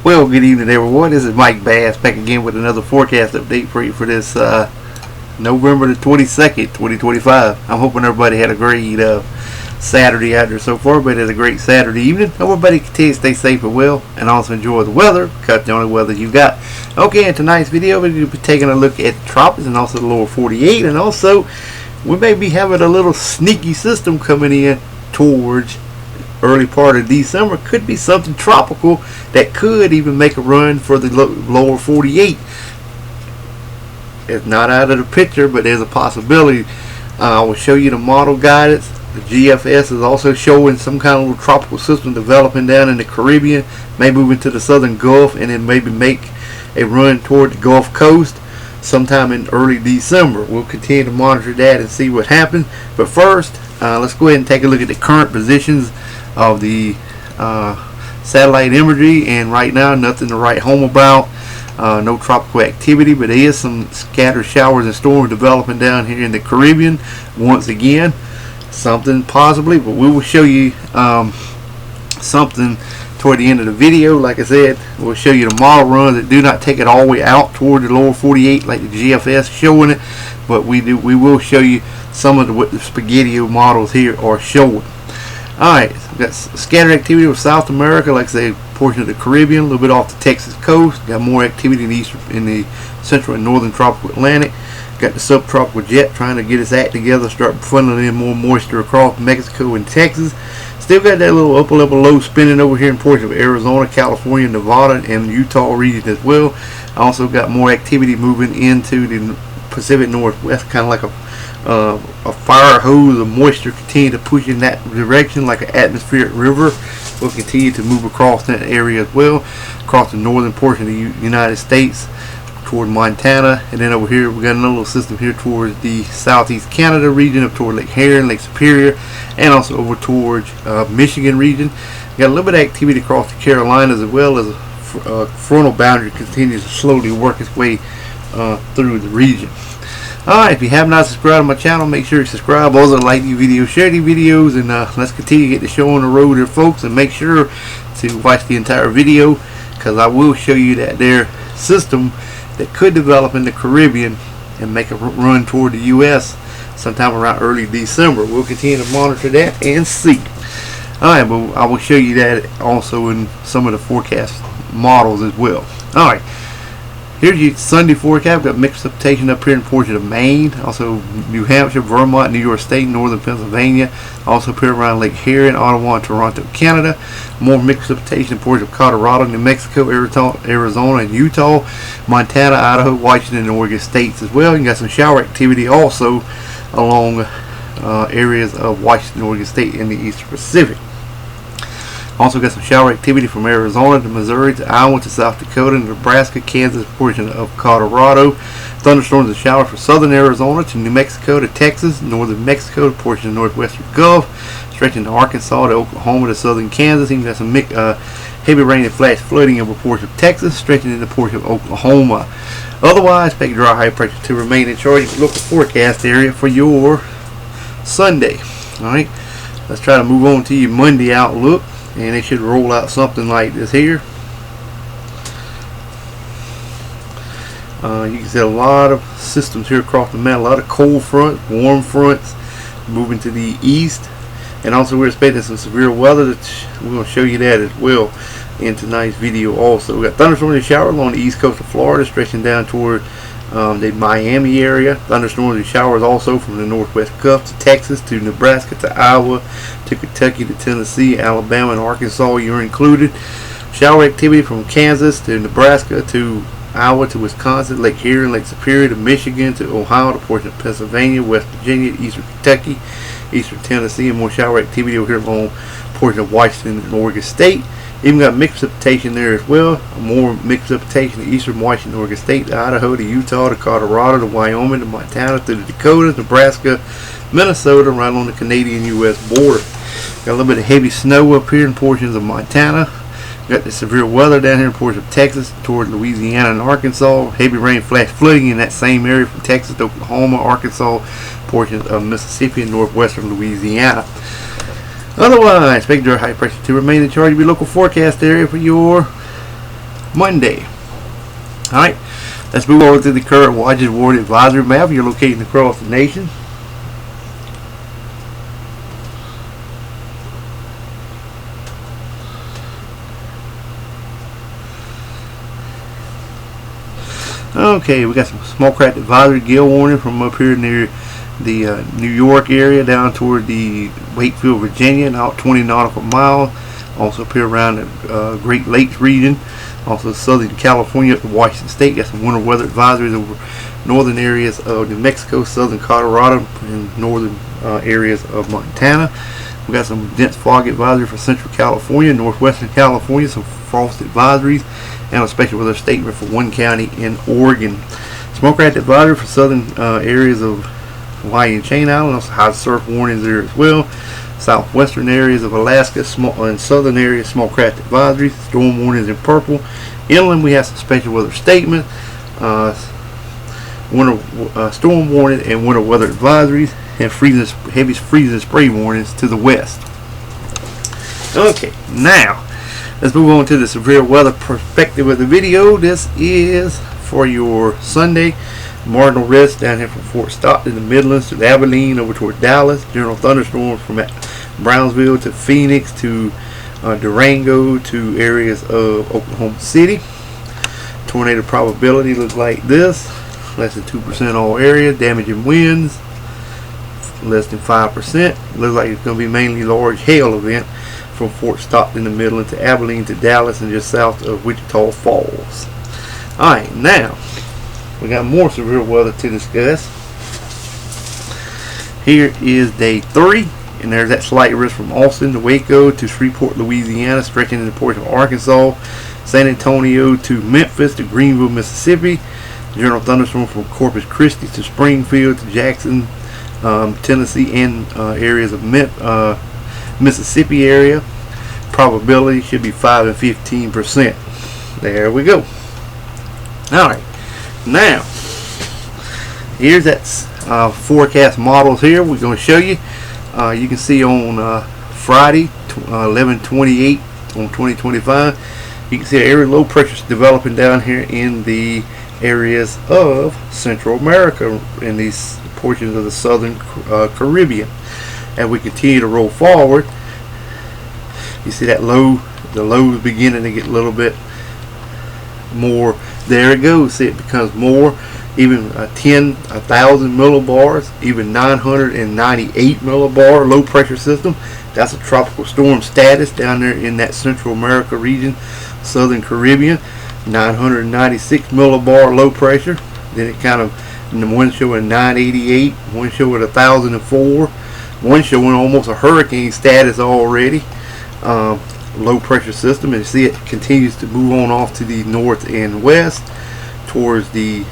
Well, good evening, everyone. This is Mike Bass back again with another forecast update for you for this November the 22nd, 2025. I'm hoping everybody had a great Saturday out there so far. Everybody had a great Saturday evening. Everybody continue to stay safe and well, and also enjoy the weather, because the only weather you got. Okay, in tonight's video, we're going to be taking a look at the tropics and also the lower 48, and also we may be having a little sneaky system coming in towards early part of December. Could be something tropical that could even make a run for the lower 48. It's not out of the picture, but there's a possibility. I will show you the model guidance. The GFS is also showing some kind of little tropical system developing down in the Caribbean, may move into the southern Gulf, and then maybe make a run toward the Gulf Coast sometime in early December. We'll continue to monitor that and see what happens. But first, let's go ahead and take a look at the current positions of the satellite imagery, and right now nothing to write home about. No tropical activity, but there is some scattered showers and storms developing down here in the Caribbean once again. Something possibly, but we will show you something toward the end of the video. Like I said, we'll show you the model runs that do not take it all the way out toward the lower 48 like the GFS showing it, but we will show you some of what the spaghetti models here are showing. Alright, we've got scattered activity with South America, like I say, portion of the Caribbean, a little bit off the Texas coast. Got more activity in the central and northern tropical Atlantic. Got the subtropical jet trying to get its act together, start funneling in more moisture across Mexico and Texas. Still got that little upper level low spinning over here in portion of Arizona, California, Nevada, and Utah region as well. Also got more activity moving into the Pacific Northwest, kind of like a fire hose of moisture continue to push in that direction like an atmospheric river. Will continue to move across that area as well, across the northern portion of the United States toward Montana, and then over here we got another little system here towards the southeast Canada region, up toward Lake Huron, Lake Superior, and also over towards Michigan region. Got a little bit of activity across the Carolinas, as well as a frontal boundary continues to slowly work its way through the region. Alright, if you have not subscribed to my channel, make sure you subscribe. Also like these videos, share these videos, and let's continue to get the show on the road here, folks. And make sure to watch the entire video, because I will show you that their system that could develop in the Caribbean and make a run toward the U.S. sometime around early December. We'll continue to monitor that and see. Alright, but I will show you that also in some of the forecast models as well. Alright. Here's your Sunday forecast. We've got mixed precipitation up here in portion of Maine, also New Hampshire, Vermont, New York State, northern Pennsylvania, also up here around Lake Huron, Ottawa, and Toronto, Canada. More mixed precipitation in portion of Colorado, New Mexico, Arizona, and Utah, Montana, Idaho, Washington, and Oregon states as well. You got some shower activity also along areas of Washington, Oregon State, and the Eastern Pacific. Also got some shower activity from Arizona to Missouri to Iowa to South Dakota, Nebraska, Kansas, portion of Colorado. Thunderstorms and showers from southern Arizona to New Mexico to Texas, northern Mexico to portion of northwestern Gulf, stretching to Arkansas to Oklahoma to southern Kansas. Even got some heavy rain and flash flooding over portion of Texas, stretching into portion of Oklahoma. Otherwise, expect dry high pressure to remain in charge of the local forecast area for your Sunday. Alright, let's try to move on to your Monday outlook. And it should roll out something like this here. You can see a lot of systems here across the map. A lot of cold fronts, warm fronts moving to the east. And also we're expecting some severe weather. We're going to show you that as well in tonight's video also. We got thunderstorms and showers along the east coast of Florida, stretching down toward the Miami area. Thunderstorms and showers also from the northwest Gulf to Texas to Nebraska to Iowa to Kentucky to Tennessee, Alabama, and Arkansas. You're included. Shower activity from Kansas to Nebraska to Iowa to Wisconsin, Lake Huron, Lake Superior to Michigan to Ohio to portion of Pennsylvania, West Virginia, eastern Kentucky, eastern Tennessee, and more shower activity over here along portion of Washington and Oregon State. Even got mixed precipitation there as well. More mixed precipitation to eastern Washington, Oregon State, to Idaho, to Utah, to Colorado, to Wyoming, to Montana, to the Dakotas, Nebraska, Minnesota, right along the Canadian-U.S. border. Got a little bit of heavy snow up here in portions of Montana. Got the severe weather down here in portions of Texas toward Louisiana and Arkansas. Heavy rain, flash flooding in that same area from Texas to Oklahoma, Arkansas, portions of Mississippi, and northwestern Louisiana. Otherwise, expect dry high pressure to remain in charge of your local forecast area for your Monday. Alright, let's move on to the current watches warning advisory map you're locating across the nation. Okay, we got some small craft advisory gale warning from up here near the New York area down toward the Wakefield, Virginia, and out 20 nautical miles. Also up here around the Great Lakes region. Also Southern California up to Washington State. Got some winter weather advisories over northern areas of New Mexico, southern Colorado, and northern areas of Montana. We got some dense fog advisory for Central California, northwestern California, some frost advisories, and a special weather statement for one county in Oregon. Smoke craft advisory for southern areas of Hawaii and Chain Island. Also high surf warnings there as well. Southwestern areas of Alaska, small and southern areas, small craft advisories, storm warnings in purple. Inland we have some special weather statements, winter storm warning and winter weather advisories, and heavy freezing spray warnings to the west. Okay, now let's move on to the severe weather perspective of the video. This is for your Sunday. Marginal risk down here from Fort Stockton, the Midlands, to Abilene, over toward Dallas. General thunderstorms from Brownsville to Phoenix to Durango to areas of Oklahoma City. Tornado probability looks like this. Less than 2% all areas. Damaging winds less than 5%. Looks like it's going to be mainly large hail event from Fort Stockton, the Midland, to Abilene to Dallas, and just south of Wichita Falls. Alright, now we got more severe weather to discuss. Here is day 3, and there's that slight risk from Austin to Waco to Shreveport, Louisiana, stretching into portion of Arkansas, San Antonio to Memphis to Greenville, Mississippi. General thunderstorm from Corpus Christi to Springfield to Jackson, Tennessee, and areas of Mississippi area. Probability should be 5 and 15%. There we go. Alright, now here's that forecast models here we're going to show you. You can see on Friday 11/28 on 2025, you can see an area low pressure developing down here in the areas of Central America, in these portions of the southern Caribbean. As we continue to roll forward, you see that low, the low is beginning to get a little bit more. There it goes. See, it becomes more, even 1,000 millibars, even 998 millibar low pressure system. That's a tropical storm status down there in that Central America region, southern Caribbean. 996 millibar low pressure. Then it kind of, one showing 988, one showing 1,004, one showing almost a hurricane status already. Low pressure system, and you see it continues to move on off to the north and west towards the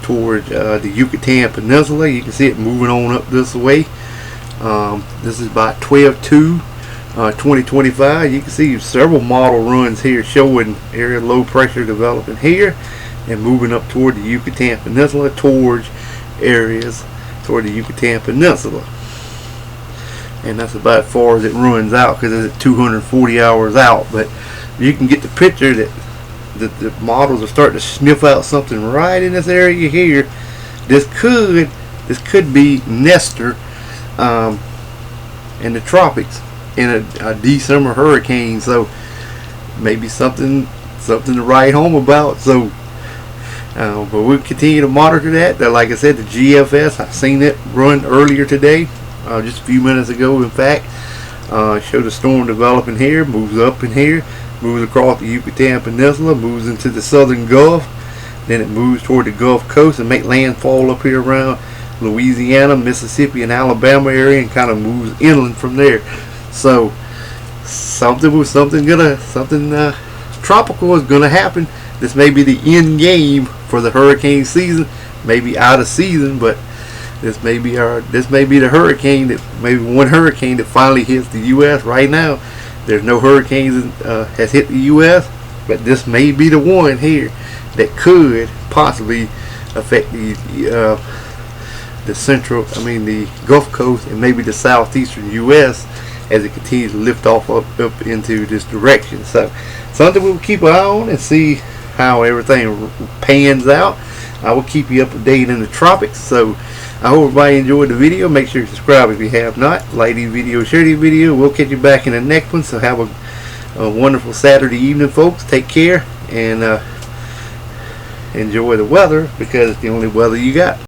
Yucatan Peninsula. You can see it moving on up this way. This is about 12/2 2025. You can see several model runs here showing area low pressure developing here and moving up toward the Yucatan Peninsula, towards areas toward the Yucatan Peninsula. And that's about as far as it runs out, because it's 240 hours out. But you can get the picture that the models are starting to sniff out something right in this area here. This could be Nestor in the tropics in a December hurricane. So maybe something to write home about. So but we'll continue to monitor that. Like I said, the GFS, I've seen it run earlier today. Just a few minutes ago, in fact, showed a storm developing here, moves up in here, moves across the Yucatan Peninsula, moves into the southern Gulf, then it moves toward the Gulf Coast and make landfall up here around Louisiana, Mississippi, and Alabama area, and kind of moves inland from there. So something tropical is gonna happen. This may be the end game for the hurricane season, maybe out of season, but this may be the hurricane that, maybe one hurricane that finally hits the U.S. Right now, there's no hurricanes has hit the U.S., but this may be the one here that could possibly affect the Gulf Coast and maybe the southeastern U.S. as it continues to lift off up into this direction. So something we'll keep an eye on and see how everything pans out. I will keep you up to date in the tropics. So I hope everybody enjoyed the video. Make sure you subscribe if you have not. Like these videos, share these videos. We'll catch you back in the next one. So have a wonderful Saturday evening, folks. Take care and enjoy the weather, because it's the only weather you got.